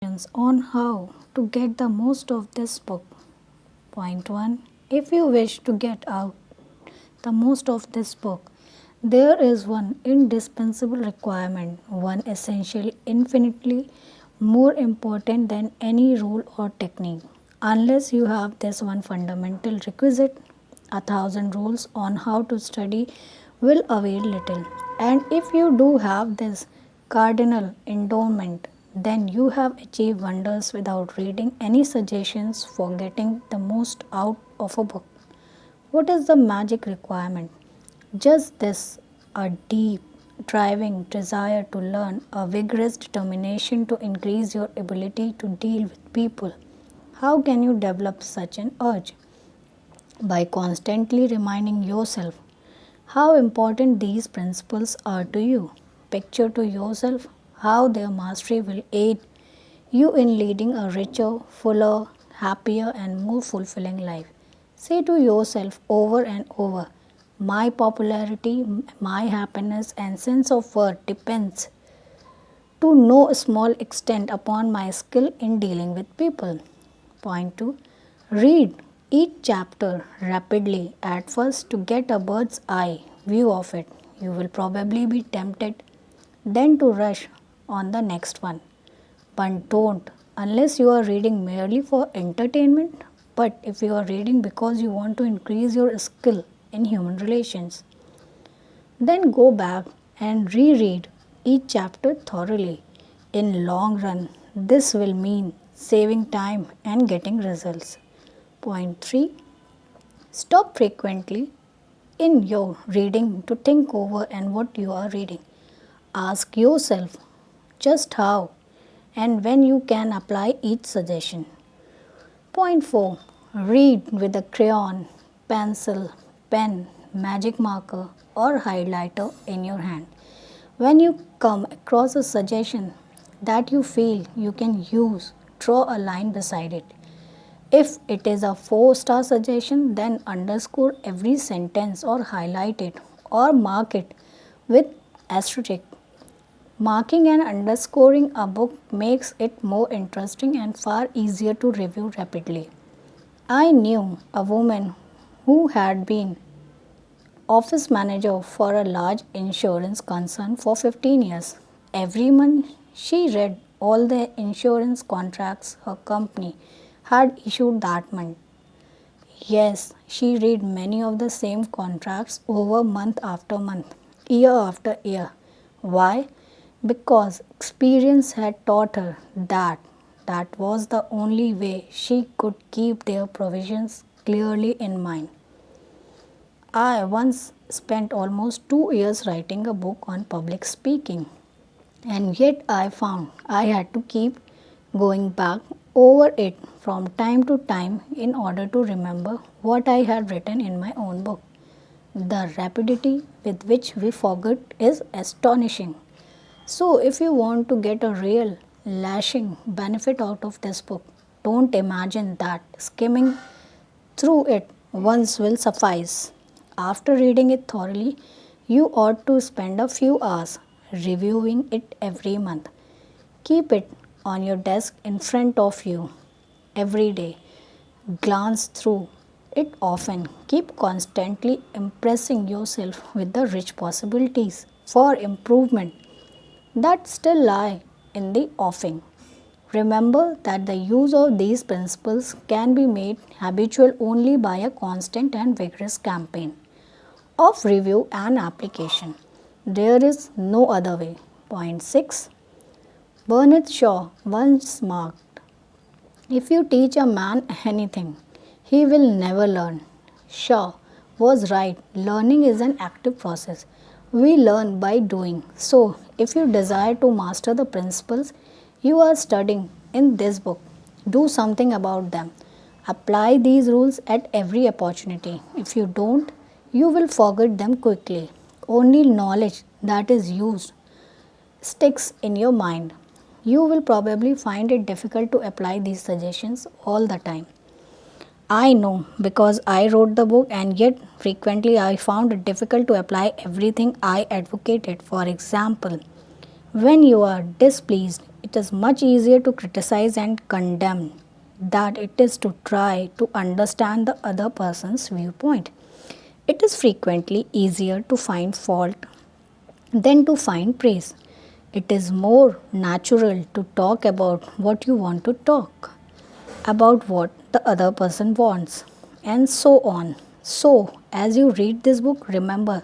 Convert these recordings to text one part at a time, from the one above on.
On how to get the most of this book. Point 1. If you wish to get out the most of this book, there is one indispensable requirement, one essential, infinitely more important than any rule or technique. Unless you have this one fundamental requisite, 1,000 rules on how to study will avail little. And if you do have this cardinal endowment, then you have achieved wonders without reading any suggestions for getting the most out of a book. What is the magic requirement? Just this, a deep, driving desire to learn, a vigorous determination to increase your ability to deal with people. How can you develop such an urge? By constantly reminding yourself how important these principles are to you. Picture to yourself how their mastery will aid you in leading a richer, fuller, happier, and more fulfilling life. Say to yourself over and over, my popularity, my happiness, and sense of worth depends to no small extent upon my skill in dealing with people. Point 2. Read each chapter rapidly at first to get a bird's eye view of it. You will probably be tempted then to rush on the next one. But don't, unless you are reading merely for entertainment, but if you are reading because you want to increase your skill in human relations. Then go back and reread each chapter thoroughly. In long run, this will mean saving time and getting results. Point 3. Stop frequently in your reading to think over and what you are reading. Ask yourself just how and when you can apply each suggestion. Point 4. Read with a crayon, pencil, pen, magic marker, or highlighter in your hand. When you come across a suggestion that you feel you can use, draw a line beside it. If it is a 4-star suggestion, then underscore every sentence or highlight it or mark it with asterisk. Marking and underscoring a book makes it more interesting and far easier to review rapidly. I knew a woman who had been office manager for a large insurance concern for 15 years. Every month she read all the insurance contracts her company had issued that month. Yes, she read many of the same contracts over month after month, year after year. Why? Because experience had taught her that that was the only way she could keep their provisions clearly in mind. I once spent almost 2 years writing a book on public speaking, and yet I found I had to keep going back over it from time to time in order to remember what I had written in my own book. The rapidity with which we forget is astonishing. So, if you want to get a real, lashing benefit out of this book, don't imagine that skimming through it once will suffice. After reading it thoroughly, you ought to spend a few hours reviewing it every month. Keep it on your desk in front of you every day. Glance through it often. Keep constantly impressing yourself with the rich possibilities for improvement that still lie in the offing. Remember that the use of these principles can be made habitual only by a constant and vigorous campaign of review and application. There is no other way. Point 6. Bernard Shaw once marked, if you teach a man anything, he will never learn. Shaw was right. Learning is an active process. We learn by doing. So, if you desire to master the principles you are studying in this book, do something about them. Apply these rules at every opportunity. If you don't, you will forget them quickly. Only knowledge that is used sticks in your mind. You will probably find it difficult to apply these suggestions all the time. I know because I wrote the book, and yet frequently I found it difficult to apply everything I advocated. For example, when you are displeased It is much easier to criticize and condemn than it is to try to understand the other person's viewpoint. It is frequently easier to find fault than to find praise. It is more natural to talk about what you want to talk, about what the other person wants, and so on. So, as you read this book, remember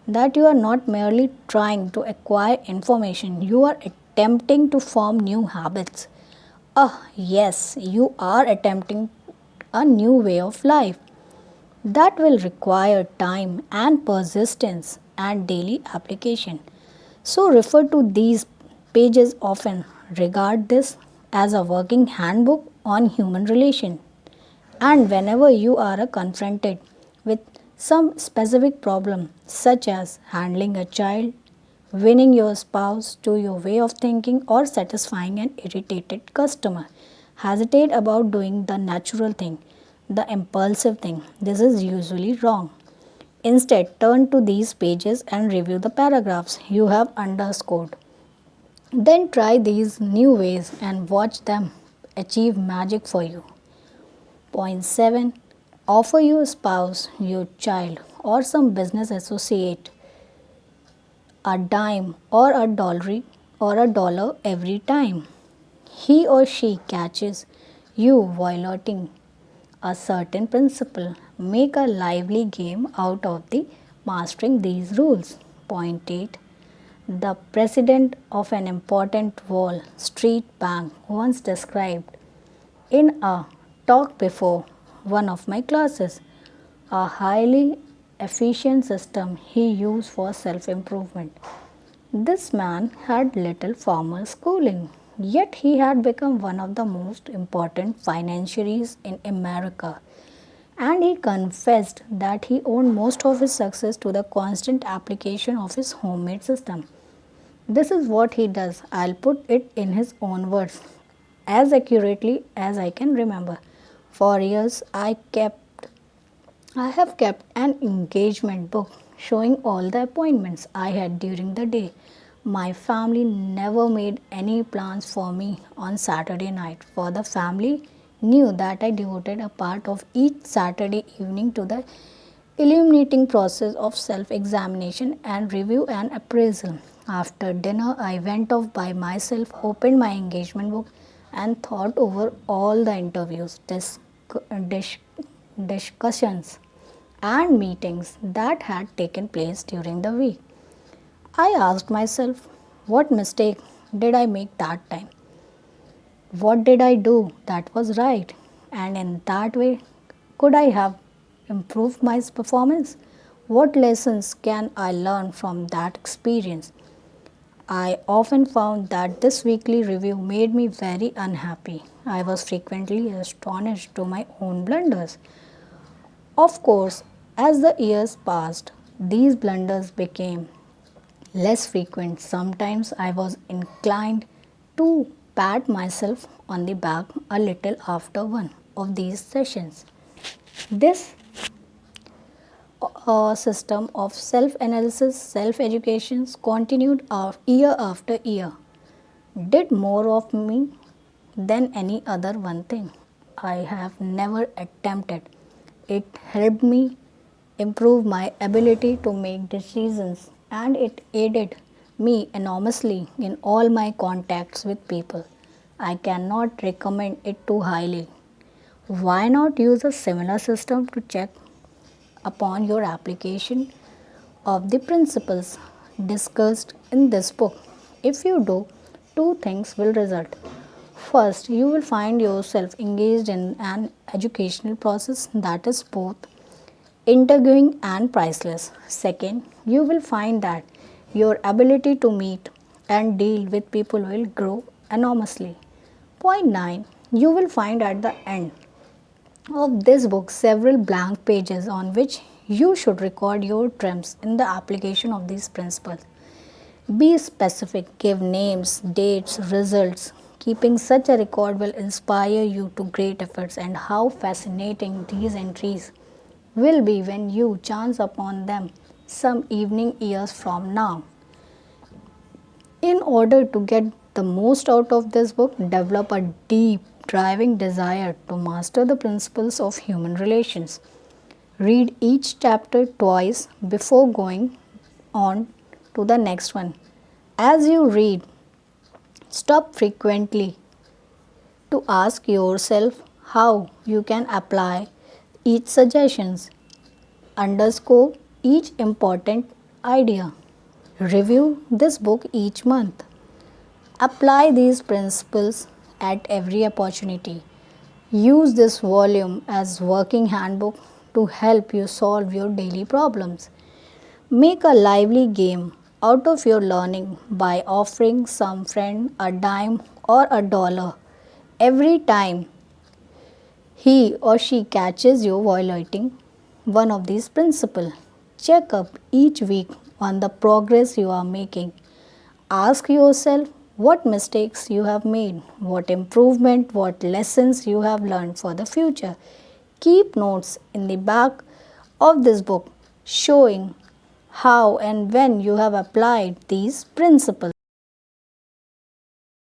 that you are not merely trying to acquire information, you are attempting to form new habits. Ah, yes, you are attempting a new way of life that will require time and persistence and daily application. So, refer to these pages often. Regard this as a working handbook on human relation. And whenever you are confronted with some specific problem, such as handling a child, winning your spouse to your way of thinking, or satisfying an irritated customer, hesitate about doing the natural thing, the impulsive thing. This is usually wrong. Instead, turn to these pages and review the paragraphs you have underscored. Then try these new ways and watch them achieve magic for you. Point 7. Offer your spouse, your child, or some business associate a dime or a dollar every time he or she catches you violating a certain principle. Make a lively game out of the mastering these rules. Point 8. The president of an important Wall Street bank once described in a talk before one of my classes a highly efficient system he used for self improvement. This man had little formal schooling, yet he had become one of the most important financiers in America. And he confessed that he owed most of his success to the constant application of his homemade system. This is what he does. I'll put it in his own words as accurately as I can remember. For years, I have kept an engagement book showing all the appointments I had during the day. My family never made any plans for me on Saturday night, for the family knew that I devoted a part of each Saturday evening to the illuminating process of self examination and review and appraisal. After dinner, I went off by myself, opened my engagement book, and thought over all the interviews, dis- discussions, and meetings that had taken place during the week. I asked myself, what mistake did I make that time? What did I do that was right? And in that way, could I have improved my performance? What lessons can I learn from that experience? I often found that this weekly review made me very unhappy. I was frequently astonished to my own blunders. Of course, as the years passed, these blunders became less frequent. Sometimes I was inclined to pat myself on the back a little after one of these sessions. This system of self analysis, self education continued year after year, did more of me than any other one thing I have never attempted. It helped me improve my ability to make decisions and it aided me enormously in all my contacts with people. I cannot recommend it too highly. Why not use a similar system to check upon your application of the principles discussed in this book? If you do, two things will result. First, you will find yourself engaged in an educational process that is both intriguing and priceless. Second, you will find that your ability to meet and deal with people will grow enormously. Point 9. You will find at the end of this book several blank pages on which you should record your triumphs in the application of these principles. Be specific, give names, dates, results. Keeping such a record will inspire you to great efforts, and how fascinating these entries will be when you chance upon them some evening years from now. In order to get the most out of this book, develop a deep, driving desire to master the principles of human relations. Read each chapter twice before going on to the next one. As you read, stop frequently to ask yourself how you can apply each suggestions. Underscore each important idea. Review this book each month. Apply these principles at every opportunity. Use this volume as working handbook to help you solve your daily problems. Make a lively game out of your learning by offering some friend a dime or a dollar every time he or she catches you violating one of these principles. Check up each week on the progress you are making. Ask yourself what mistakes you have made, what improvement, what lessons you have learned for the future. Keep notes in the back of this book showing how and when you have applied these principles.